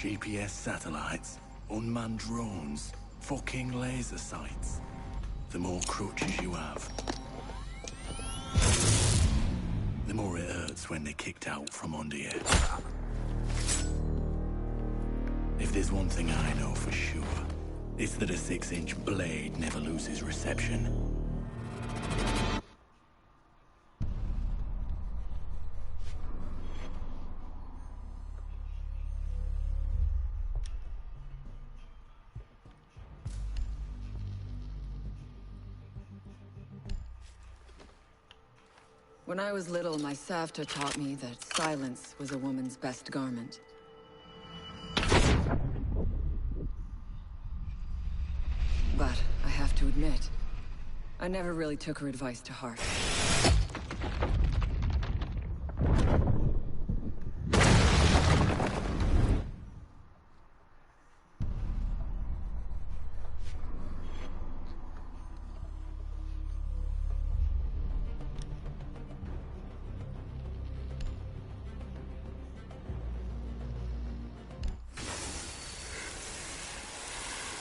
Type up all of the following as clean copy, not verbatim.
GPS satellites, unmanned drones, fucking laser sights. The more crutches you have, the more it hurts when they're kicked out from under you. If there's one thing I know for sure, it's that a 6-inch blade never loses reception. When I was little, my Savta taught me that silence was a woman's best garment. But I have to admit, I never really took her advice to heart.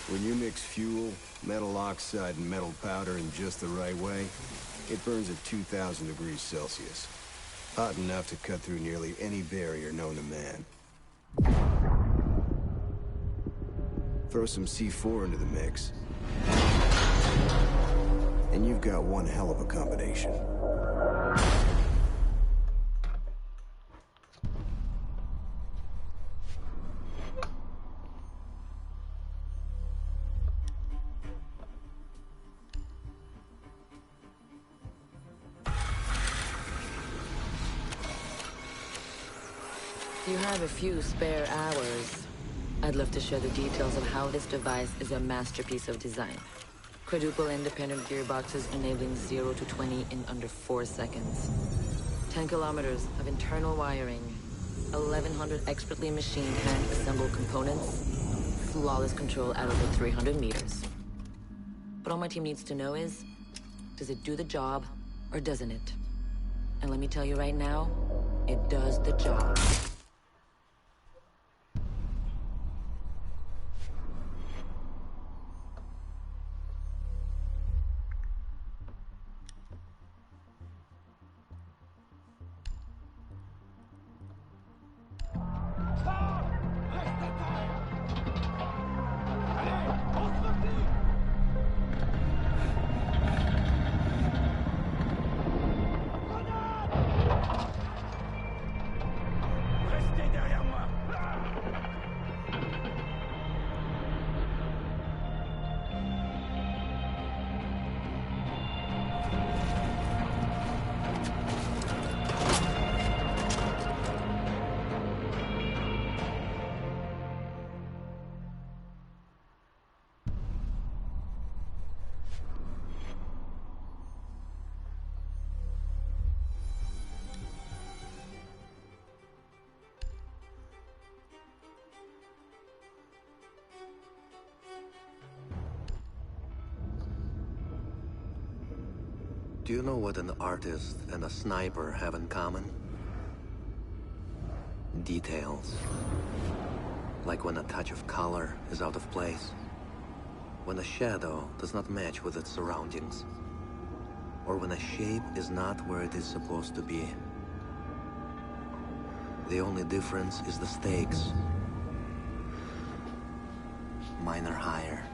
When you mix fuel, metal oxide, and metal powder in just the right way, it burns at 2,000 degrees Celsius. Hot enough to cut through nearly any barrier known to man. Throw some C4 into the mix, and you've got one hell of a combination. If you have a few spare hours, I'd love to share the details of how this device is a masterpiece of design. Quadruple independent gearboxes enabling 0 to 20 in under 4 seconds. 10 kilometers of internal wiring, 1,100 expertly machined hand-assembled components, flawless control at over 300 meters. But all my team needs to know is, does it do the job, or doesn't it? And let me tell you right now, it does the job. Do you know what an artist and a sniper have in common? Details. Like when a touch of color is out of place. When a shadow does not match with its surroundings. Or when a shape is not where it is supposed to be. The only difference is the stakes. Mine are higher.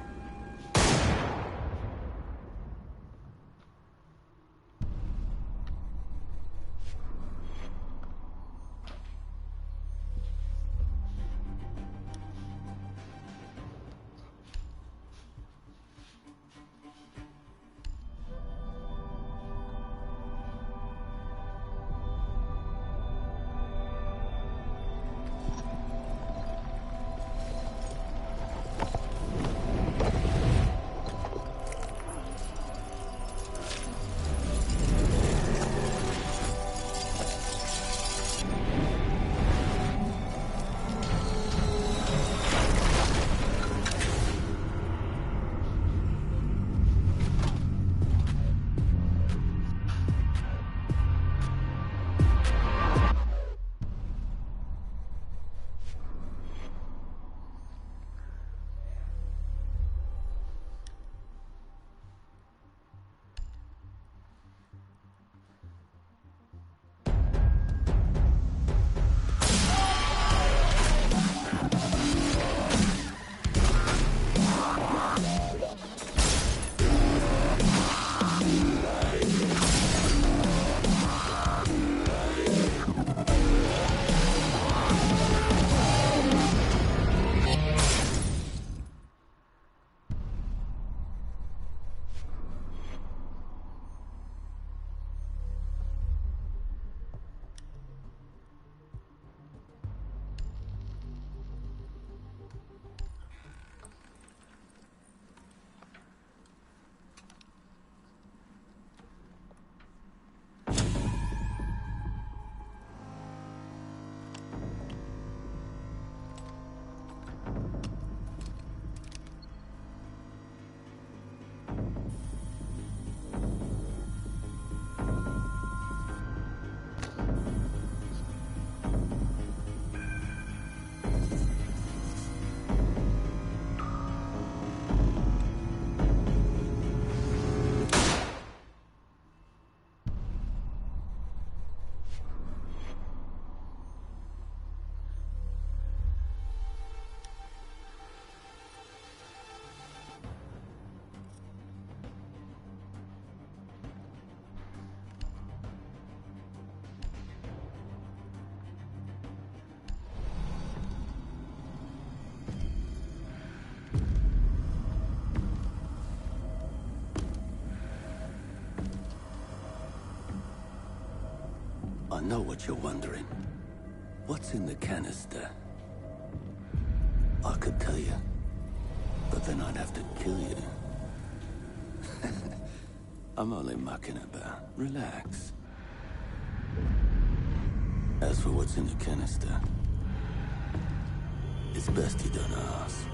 I know what you're wondering. What's in the canister? I could tell you, but then I'd have to kill you. I'm only mucking about. Relax. As for what's in the canister, it's best you don't ask.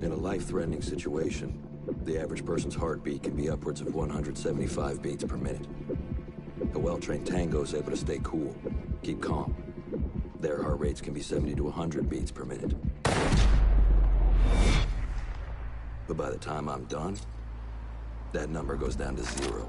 In a life-threatening situation, the average person's heartbeat can be upwards of 175 beats per minute. A well-trained tango is able to stay cool, keep calm. Their heart rates can be 70 to 100 beats per minute. But by the time I'm done, that number goes down to 0.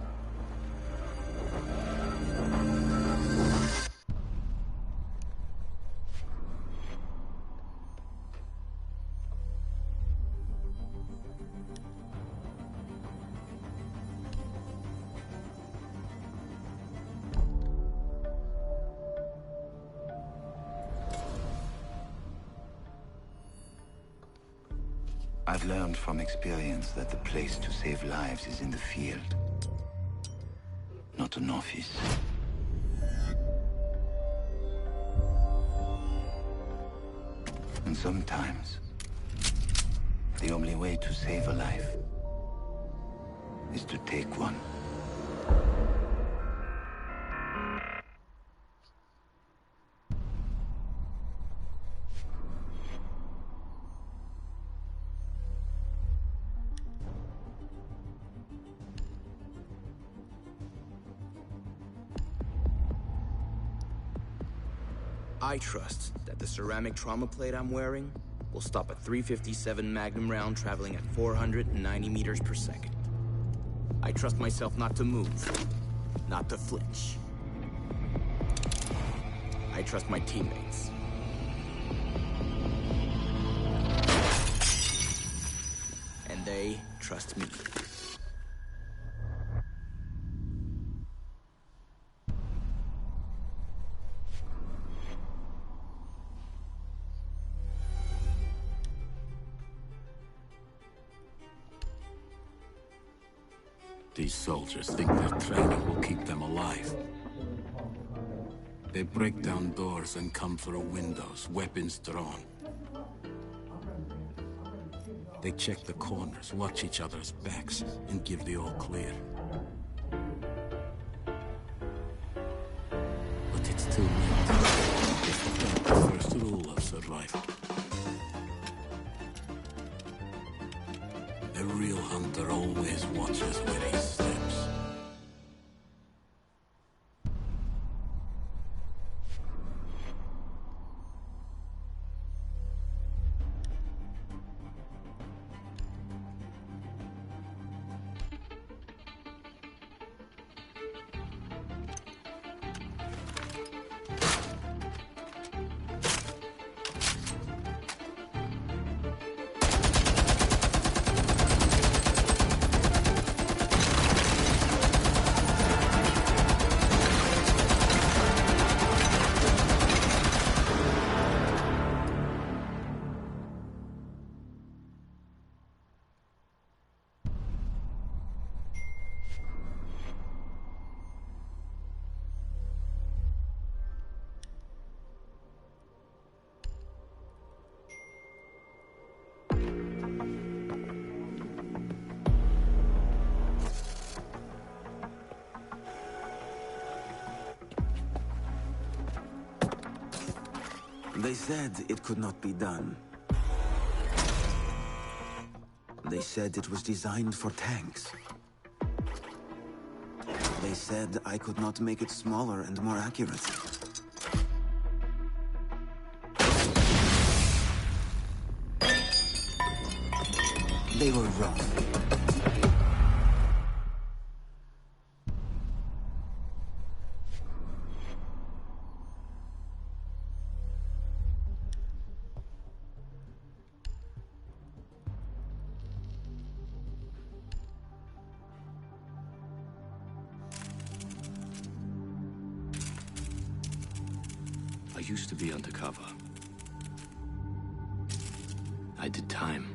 I've learned from experience that the place to save lives is in the field, not an office. And sometimes, the only way to save a life is to take one. I trust that the ceramic trauma plate I'm wearing will stop a .357 Magnum round traveling at 490 meters per second. I trust myself not to move, not to flinch. I trust my teammates. And they trust me. These soldiers think their training will keep them alive. They break down doors and come through windows, weapons drawn. They check the corners, watch each other's backs, and give the all clear. But it's too late. They forgot the first rule of survival. The real hunter always watches where he steps. They said it could not be done. They said it was designed for tanks. They said I could not make it smaller and more accurate. They were wrong. I used to be undercover. I did time.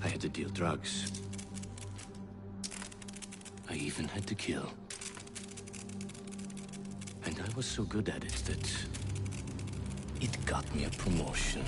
I had to deal drugs. I even had to kill. And I was so good at it that it got me a promotion.